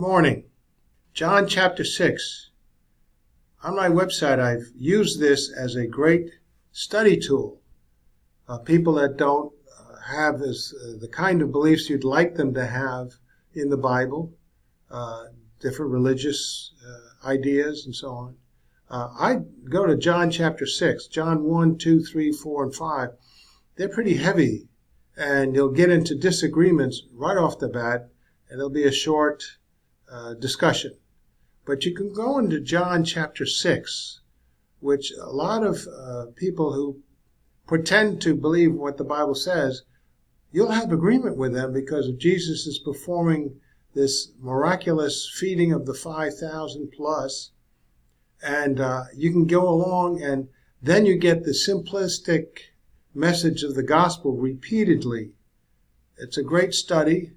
Morning. John chapter 6. On my website, I've used this as a great study tool. People that don't have the kind of beliefs you'd like them to have in the Bible, different religious ideas and so on. I go to John chapter 6, John 1, 2, 3, 4, and 5. They're pretty heavy, and you'll get into disagreements right off the bat, and there'll be a short discussion. But you can go into John chapter 6, which a lot of people who pretend to believe what the Bible says, you'll have agreement with them because of Jesus is performing this miraculous feeding of the 5,000 plus. And you can go along, and then you get the simplistic message of the gospel repeatedly. It's a great study.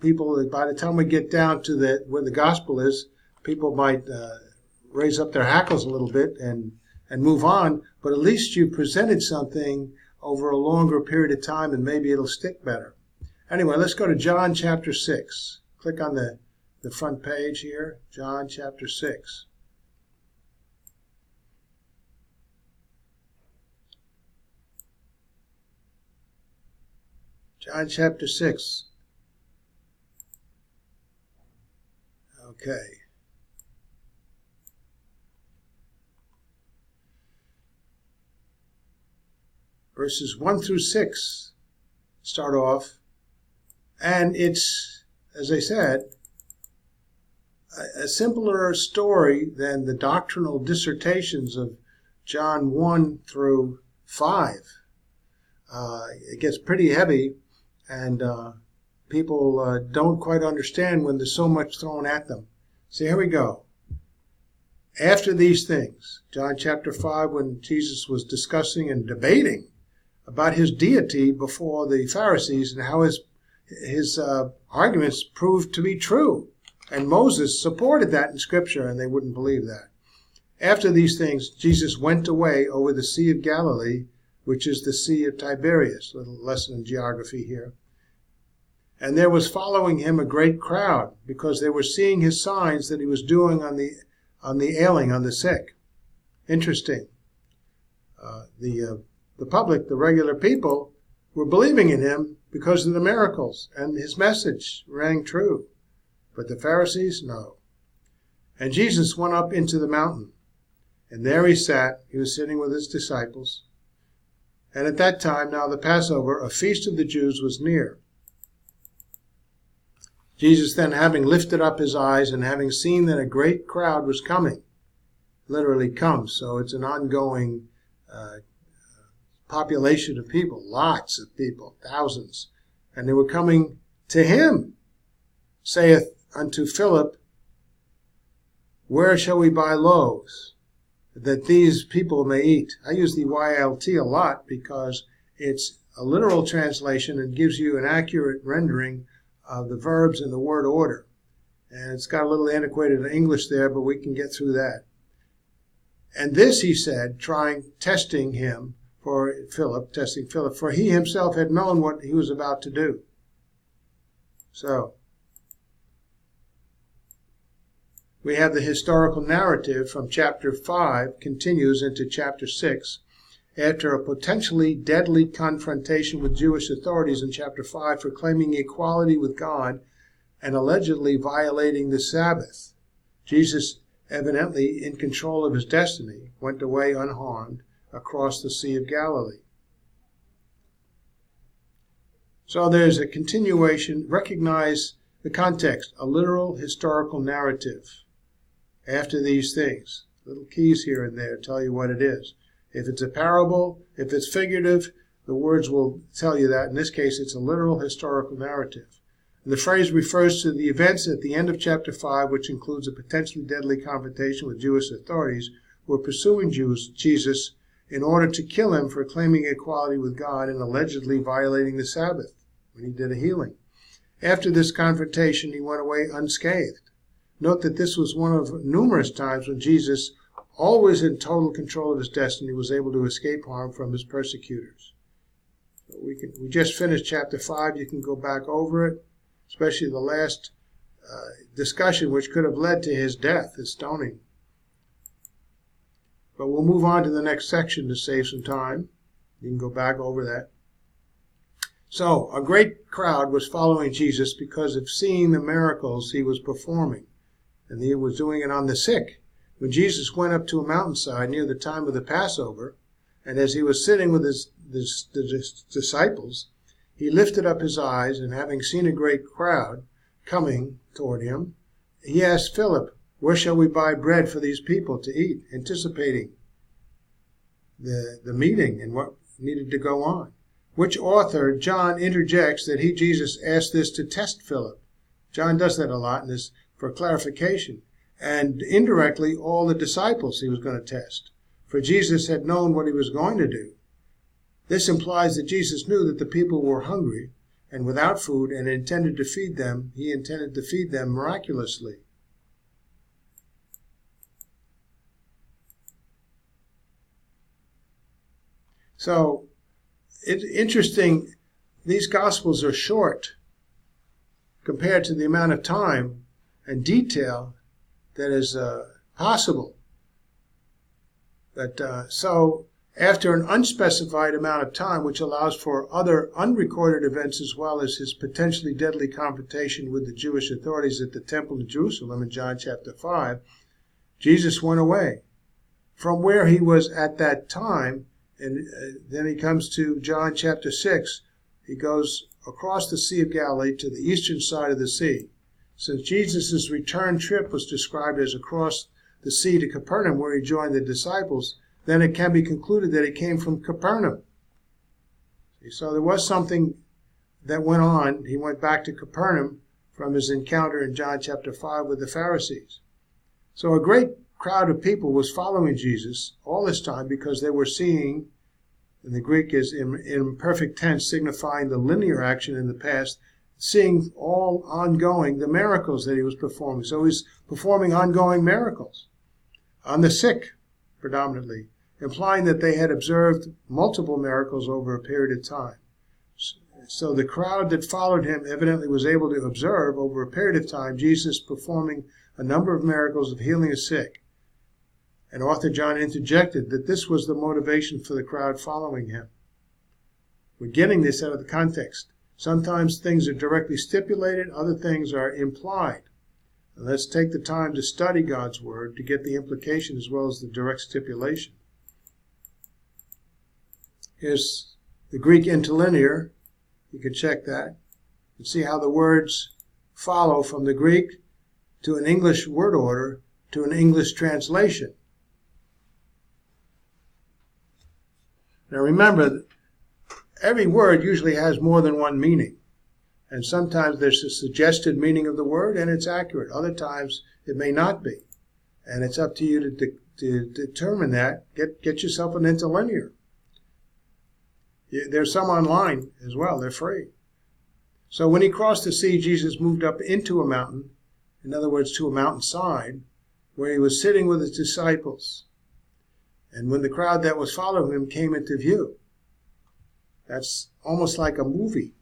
People, by the time we get down to where the gospel is, people might raise up their hackles a little bit and move on, but at least you presented something over a longer period of time and maybe it'll stick better. Anyway, let's go to John chapter 6. Click on the front page here, John chapter 6. John chapter 6. Okay. Verses 1 through 6 start off, and it's, as I said, a simpler story than the doctrinal dissertations of John 1 through 5. It gets pretty heavy, and people don't quite understand when there's so much thrown at them. So here we go. After these things, John chapter 5, when Jesus was discussing and debating about his deity before the Pharisees and how his arguments proved to be true. And Moses supported that in Scripture, and they wouldn't believe that. After these things, Jesus went away over the Sea of Galilee, which is the Sea of Tiberias. A little lesson in geography here. And there was following him a great crowd, because they were seeing his signs that he was doing on the ailing, on the sick. Interesting. The public, the regular people, were believing in him because of the miracles, and his message rang true. But the Pharisees, no. And Jesus went up into the mountain, and there he sat. He was sitting with his disciples. And at that time, now the Passover, a feast of the Jews, was near. Jesus then, having lifted up his eyes and having seen that a great crowd was coming, literally comes, so it's an ongoing population of people, lots of people, thousands, and they were coming to him, saith unto Philip, where shall we buy loaves, that these people may eat? I use the YLT a lot because it's a literal translation and gives you an accurate rendering of the verbs in the word order. And it's got a little antiquated English there, but we can get through that. And this, he said, testing Philip, for he himself had known what he was about to do. So, we have the historical narrative from chapter 5, continues into chapter 6, after a potentially deadly confrontation with Jewish authorities in chapter 5 for claiming equality with God and allegedly violating the Sabbath. Jesus, evidently in control of his destiny, went away unharmed across the Sea of Galilee. So there's a continuation. Recognize the context, a literal historical narrative. After these things, little keys here and there tell you what it is. If it's a parable, if it's figurative, the words will tell you that. In this case, it's a literal historical narrative. And the phrase refers to the events at the end of chapter 5, which includes a potentially deadly confrontation with Jewish authorities who were pursuing Jesus in order to kill him for claiming equality with God and allegedly violating the Sabbath when he did a healing. After this confrontation, he went away unscathed. Note that this was one of numerous times when Jesus, always in total control of his destiny, was able to escape harm from his persecutors. So we just finished chapter 5. You can go back over it, especially the last discussion which could have led to his death, his stoning. But we'll move on to the next section to save some time. You can go back over that. So, a great crowd was following Jesus because of seeing the miracles he was performing. And he was doing it on the sick. When Jesus went up to a mountainside near the time of the Passover, and as he was sitting with his disciples, he lifted up his eyes, and having seen a great crowd coming toward him, he asked Philip, "Where shall we buy bread for these people to eat?" Anticipating the meeting and what needed to go on. Which author, John, interjects that Jesus asked this to test Philip. John does that a lot in this for clarification. And indirectly, all the disciples he was going to test. For Jesus had known what he was going to do. This implies that Jesus knew that the people were hungry and without food and intended to feed them. He intended to feed them miraculously. So, it's interesting, these Gospels are short compared to the amount of time and detail that is possible. But so, after an unspecified amount of time, which allows for other unrecorded events as well as his potentially deadly confrontation with the Jewish authorities at the temple in Jerusalem in John chapter 5, Jesus went away from where he was at that time. And then he comes to John chapter 6. He goes across the Sea of Galilee to the eastern side of the sea. Since Jesus' return trip was described as across the sea to Capernaum, where he joined the disciples, then it can be concluded that he came from Capernaum. So there was something that went on. He went back to Capernaum from his encounter in John chapter 5 with the Pharisees. So a great crowd of people was following Jesus all this time because they were seeing, and the Greek is in imperfect tense, signifying the linear action in the past, seeing all ongoing the miracles that he was performing. So he's performing ongoing miracles on the sick predominantly, implying that they had observed multiple miracles over a period of time. So the crowd that followed him evidently was able to observe over a period of time Jesus performing a number of miracles of healing the sick. And author John interjected that this was the motivation for the crowd following him. We're getting this out of the context. Sometimes things are directly stipulated, other things are implied. And let's take the time to study God's word to get the implication as well as the direct stipulation. Here's the Greek interlinear. You can check that and see how the words follow from the Greek to an English word order to an English translation. Now remember, every word usually has more than one meaning. And sometimes there's a suggested meaning of the word and it's accurate. Other times it may not be. And it's up to you to determine that. Get yourself an interlinear. There's some online as well. They're free. So when he crossed the sea, Jesus moved up into a mountain, in other words, to a mountainside, where he was sitting with his disciples. And when the crowd that was following him came into view, that's almost like a movie.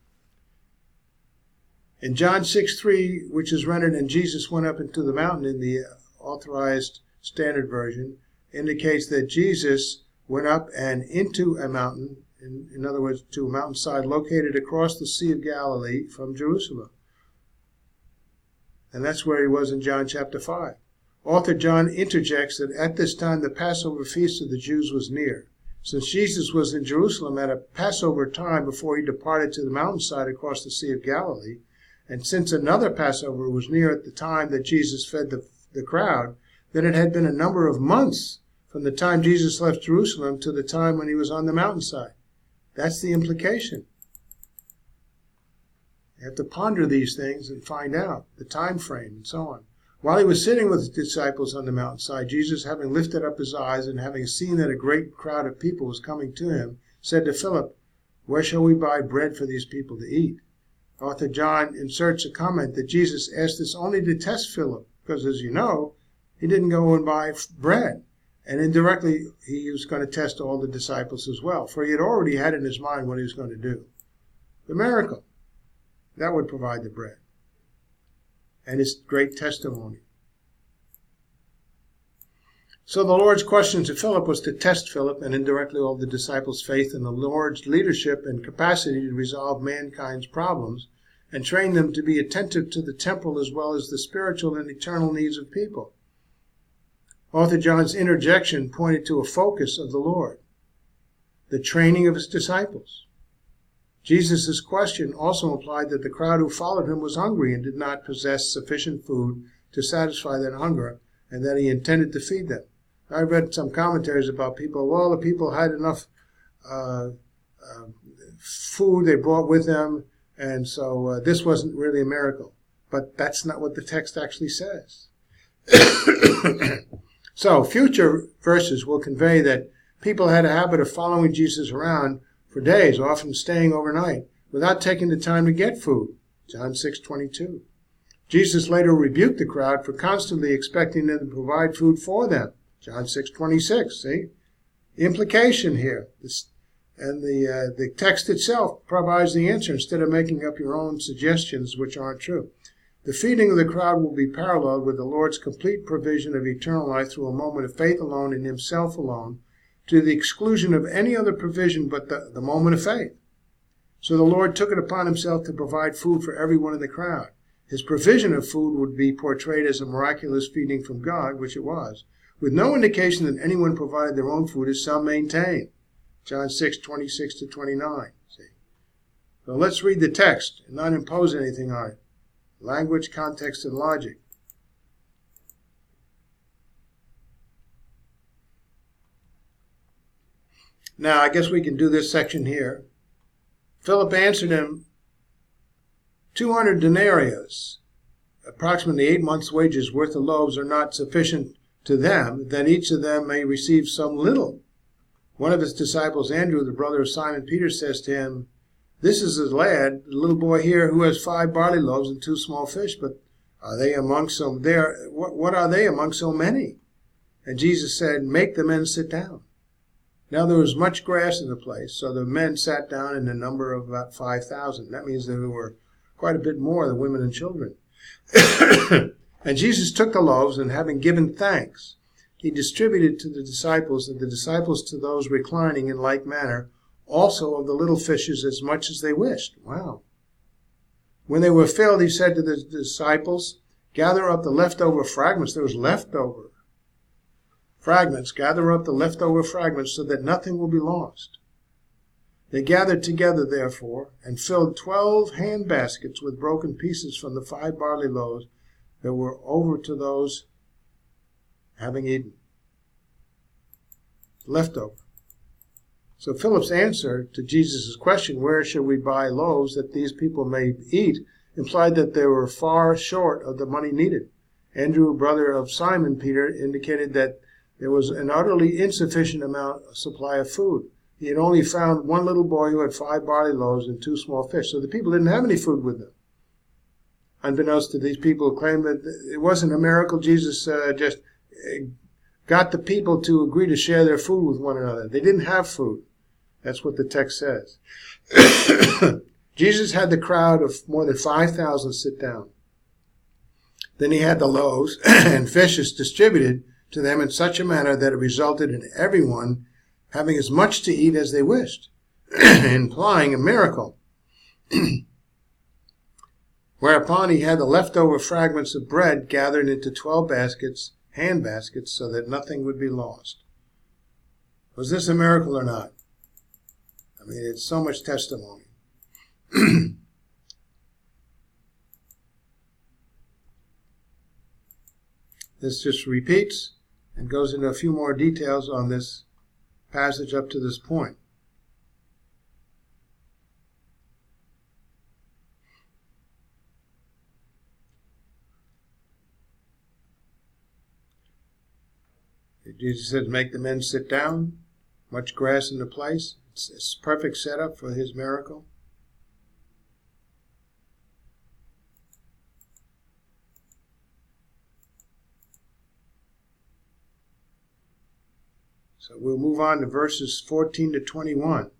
In John 6:3, which is rendered, "And Jesus went up into the mountain" in the Authorized Standard Version, indicates that Jesus went up and into a mountain, in other words, to a mountainside located across the Sea of Galilee from Jerusalem. And that's where he was in John chapter 5. Author John interjects that at this time the Passover feast of the Jews was near. Since Jesus was in Jerusalem at a Passover time before he departed to the mountainside across the Sea of Galilee, and since another Passover was near at the time that Jesus fed the crowd, then it had been a number of months from the time Jesus left Jerusalem to the time when he was on the mountainside. That's the implication. You have to ponder these things and find out the time frame and so on. While he was sitting with his disciples on the mountainside, Jesus, having lifted up his eyes and having seen that a great crowd of people was coming to him, said to Philip, "Where shall we buy bread for these people to eat?" Author John inserts a comment that Jesus asked this only to test Philip, because as you know, he didn't go and buy bread. And indirectly, he was going to test all the disciples as well, for he had already had in his mind what he was going to do. The miracle. That would provide the bread. and his great testimony. So the Lord's question to Philip was to test Philip and indirectly all the disciples' faith in the Lord's leadership and capacity to resolve mankind's problems and train them to be attentive to the temporal as well as the spiritual and eternal needs of people. Author John's interjection pointed to a focus of the Lord, the training of his disciples. Jesus' question also implied that the crowd who followed him was hungry and did not possess sufficient food to satisfy their hunger, and that he intended to feed them. I read some commentaries about people, well, the people had enough food they brought with them, and so this wasn't really a miracle. But that's not what the text actually says. So future verses will convey that people had a habit of following Jesus around for days, often staying overnight, without taking the time to get food. John 6:22. Jesus later rebuked the crowd for constantly expecting them to provide food for them. John 6:26. See? The implication here. And the text itself provides the answer instead of making up your own suggestions which aren't true. The feeding of the crowd will be paralleled with the Lord's complete provision of eternal life through a moment of faith alone in himself alone, to the exclusion of any other provision but the moment of faith. So the Lord took it upon himself to provide food for everyone in the crowd. His provision of food would be portrayed as a miraculous feeding from God, which it was, with no indication that anyone provided their own food, as some maintain. John 6:26-29. See? So let's read the text and not impose anything on it. Language, context, and logic. Now, I guess we can do this section here. Philip answered him, 200 denarius, approximately 8 months' wages worth of loaves, are not sufficient to them, that each of them may receive some little. One of his disciples, Andrew, the brother of Simon Peter, says to him, this is a lad, the little boy here, who has 5 barley loaves and 2 small fish, but are they among so what are they among so many? And Jesus said, make the men sit down. Now there was much grass in the place, so the men sat down in the number of about 5,000. That means there were quite a bit more, the women and children. And Jesus took the loaves, and having given thanks, he distributed to the disciples, and the disciples to those reclining in like manner, also of the little fishes as much as they wished. Wow. When they were filled, he said to the disciples, gather up the leftover fragments. There was leftover fragments. Gather up the leftover fragments so that nothing will be lost. They gathered together, therefore, and filled 12 hand baskets with broken pieces from the 5 barley loaves that were over to those having eaten. Leftover. So Philip's answer to Jesus' question, where shall we buy loaves that these people may eat, implied that they were far short of the money needed. Andrew, brother of Simon Peter, indicated that there was an utterly insufficient supply of food. He had only found one little boy who had 5 barley loaves and 2 small fish, so the people didn't have any food with them. Unbeknownst to these people who claimed that it wasn't a miracle, Jesus just got the people to agree to share their food with one another. They didn't have food. That's what the text says. Jesus had the crowd of more than 5,000 sit down. Then he had the loaves and fishes distributed to them in such a manner that it resulted in everyone having as much to eat as they wished, implying a miracle. Whereupon he had the leftover fragments of bread gathered into 12 baskets, hand baskets, so that nothing would be lost. Was this a miracle or not? I mean, it's so much testimony. This just repeats and goes into a few more details on this passage up to this point. Jesus says, make the men sit down. Much grass in the place. It's a perfect setup for his miracle. So we'll move on to verses 14 to 21.